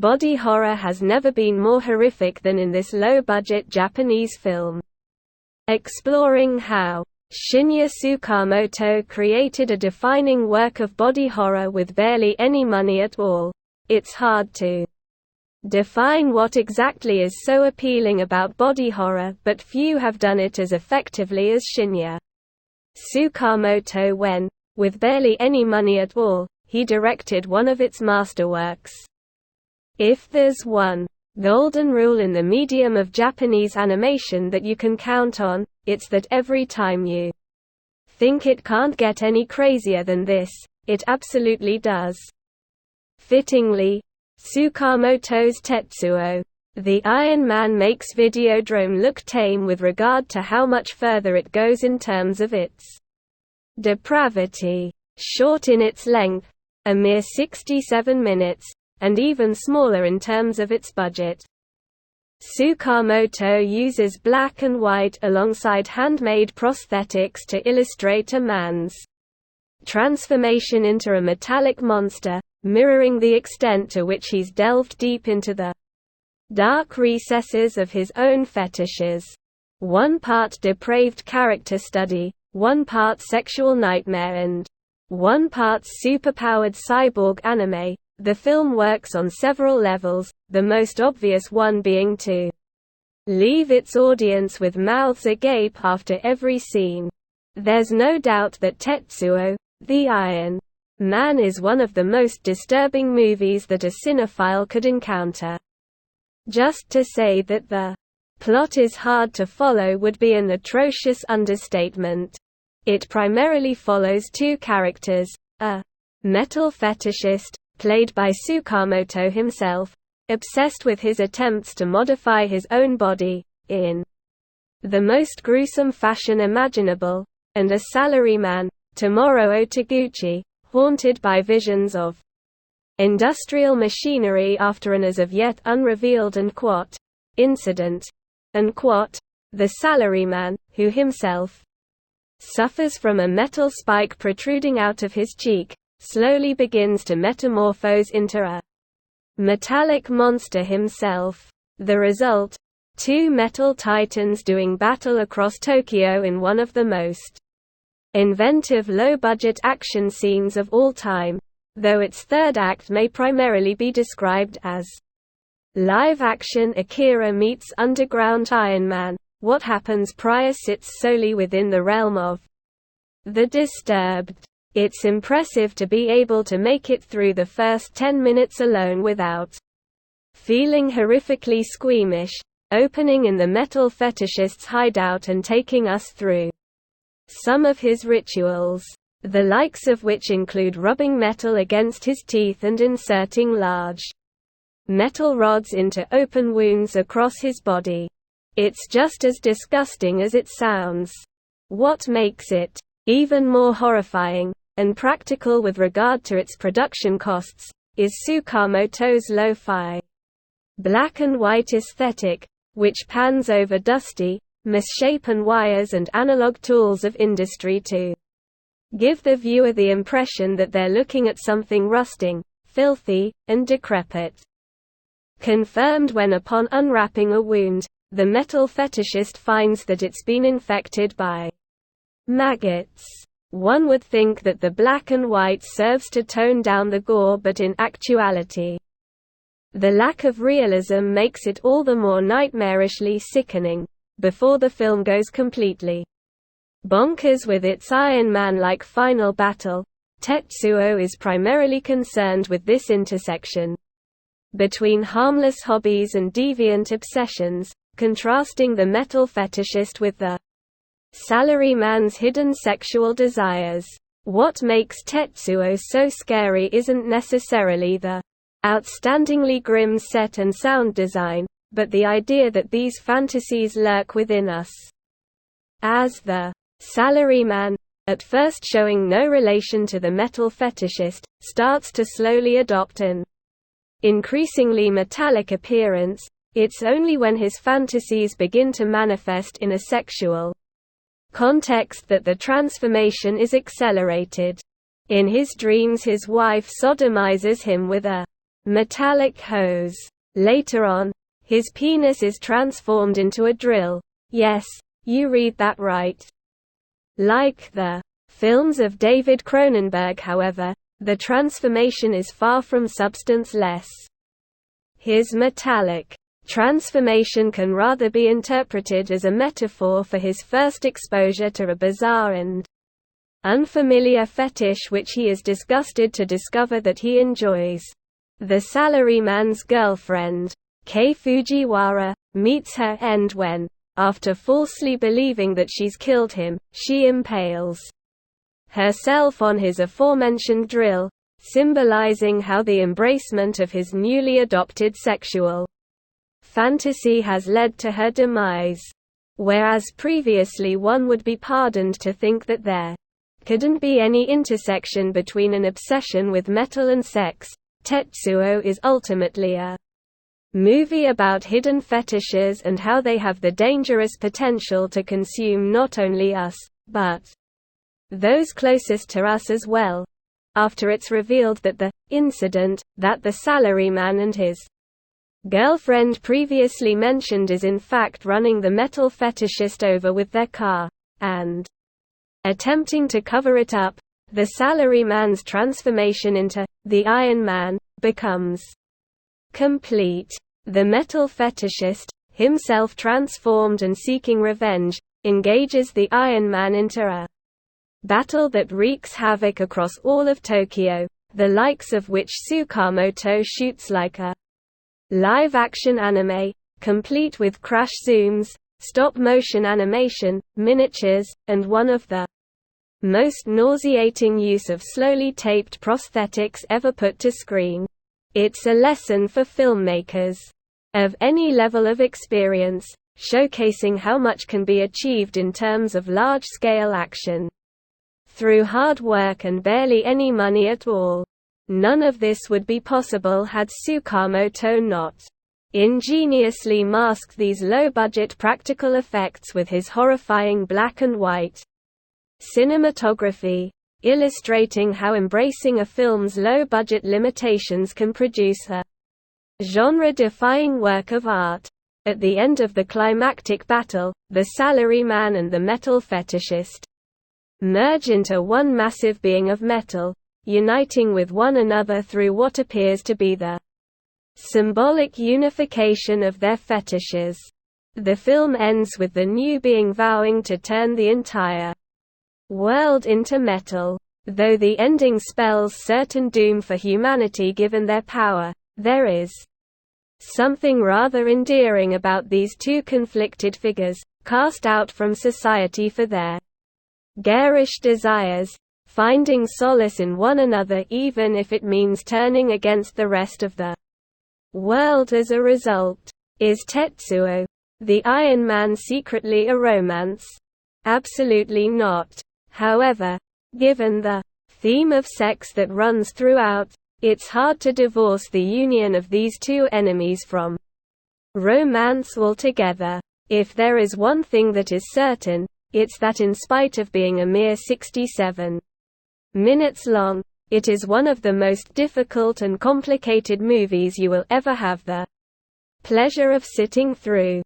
Body horror has never been more horrific than in this low-budget Japanese film. Exploring how Shinya Tsukamoto created a defining work of body horror with barely any money at all, it's hard to define what exactly is so appealing about body horror, but few have done it as effectively as Shinya Tsukamoto when, with barely any money at all, he directed one of its masterworks. If there's one golden rule in the medium of Japanese animation that you can count on, it's that every time you think it can't get any crazier than this, it absolutely does. Fittingly, Tsukamoto's Tetsuo, the Iron Man, makes Videodrome look tame with regard to how much further it goes in terms of its depravity. Short in its length, a mere 67 minutes, and even smaller in terms of its budget. Tsukamoto uses black and white alongside handmade prosthetics to illustrate a man's transformation into a metallic monster, mirroring the extent to which he's delved deep into the dark recesses of his own fetishes. One part depraved character study, one part sexual nightmare, and one part superpowered cyborg anime. The film works on several levels, the most obvious one being to leave its audience with mouths agape after every scene. There's no doubt that Tetsuo, the Iron Man, is one of the most disturbing movies that a cinephile could encounter. Just to say that the plot is hard to follow would be an atrocious understatement. It primarily follows two characters, a metal fetishist, played by Tsukamoto himself, obsessed with his attempts to modify his own body, in the most gruesome fashion imaginable, and a salaryman, Tomoro Otaguchi, haunted by visions of industrial machinery after an as of yet unrevealed incident, and the salaryman, who himself suffers from a metal spike protruding out of his cheek, slowly begins to metamorphose into a metallic monster himself. The result? Two metal titans doing battle across Tokyo in one of the most inventive low-budget action scenes of all time, though its third act may primarily be described as live-action Akira meets underground Iron Man. What happens prior sits solely within the realm of the disturbed. It's impressive to be able to make it through the first 10 minutes alone without feeling horrifically squeamish, opening in the metal fetishist's hideout and taking us through some of his rituals, the likes of which include rubbing metal against his teeth and inserting large metal rods into open wounds across his body. It's just as disgusting as it sounds. What makes it even more horrifying and practical with regard to its production costs is Tsukamoto's lo-fi black and white aesthetic, which pans over dusty, misshapen wires and analog tools of industry to give the viewer the impression that they're looking at something rusting, filthy, and decrepit. Confirmed when, upon unwrapping a wound, the metal fetishist finds that it's been infected by maggots. One would think that the black and white serves to tone down the gore, but in actuality, the lack of realism makes it all the more nightmarishly sickening. Before the film goes completely bonkers with its Iron Man-like final battle, Tetsuo is primarily concerned with this intersection between harmless hobbies and deviant obsessions, contrasting the metal fetishist with the salaryman's hidden sexual desires. What makes Tetsuo so scary isn't necessarily the outstandingly grim set and sound design, but the idea that these fantasies lurk within us. As the salaryman, at first showing no relation to the metal fetishist, starts to slowly adopt an increasingly metallic appearance, it's only when his fantasies begin to manifest in a sexual context that the transformation is accelerated. In his dreams, his wife sodomizes him with a metallic hose. Later on, his penis is transformed into a drill. Yes, you read that right. Like the films of David Cronenberg, however, the transformation is far from substance-less. His metallic transformation can rather be interpreted as a metaphor for his first exposure to a bizarre and unfamiliar fetish which he is disgusted to discover that he enjoys. The salaryman's girlfriend, Kei Fujiwara, meets her end when, after falsely believing that she's killed him, she impales herself on his aforementioned drill, symbolizing how the embracement of his newly adopted sexual fantasy has led to her demise. Whereas previously one would be pardoned to think that there couldn't be any intersection between an obsession with metal and sex, Tetsuo is ultimately a movie about hidden fetishes and how they have the dangerous potential to consume not only us, but those closest to us as well. After it's revealed that the incident that the salaryman and his girlfriend previously mentioned is in fact running the metal fetishist over with their car, and attempting to cover it up, the salaryman's transformation into the Iron Man becomes complete. The metal fetishist, himself transformed and seeking revenge, engages the Iron Man into a battle that wreaks havoc across all of Tokyo, the likes of which Tsukamoto shoots like a live-action anime, complete with crash zooms, stop-motion animation, miniatures, and one of the most nauseating use of slowly taped prosthetics ever put to screen. It's a lesson for filmmakers of any level of experience, showcasing how much can be achieved in terms of large-scale action through hard work and barely any money at all. None of this would be possible had Tsukamoto not ingeniously masked these low-budget practical effects with his horrifying black and white cinematography, illustrating how embracing a film's low-budget limitations can produce a genre-defying work of art. At the end of the climactic battle, the salaryman and the metal fetishist merge into one massive being of metal, uniting with one another through what appears to be the symbolic unification of their fetishes. The film ends with the new being vowing to turn the entire world into metal. Though the ending spells certain doom for humanity given their power, there is something rather endearing about these two conflicted figures, cast out from society for their garish desires, finding solace in one another even if it means turning against the rest of the world as a result. Is Tetsuo, the Iron Man, secretly a romance? Absolutely not. However, given the theme of sex that runs throughout, it's hard to divorce the union of these two enemies from romance altogether. If there is one thing that is certain, it's that in spite of being a mere 67 minutes long, it is one of the most difficult and complicated movies you will ever have the pleasure of sitting through.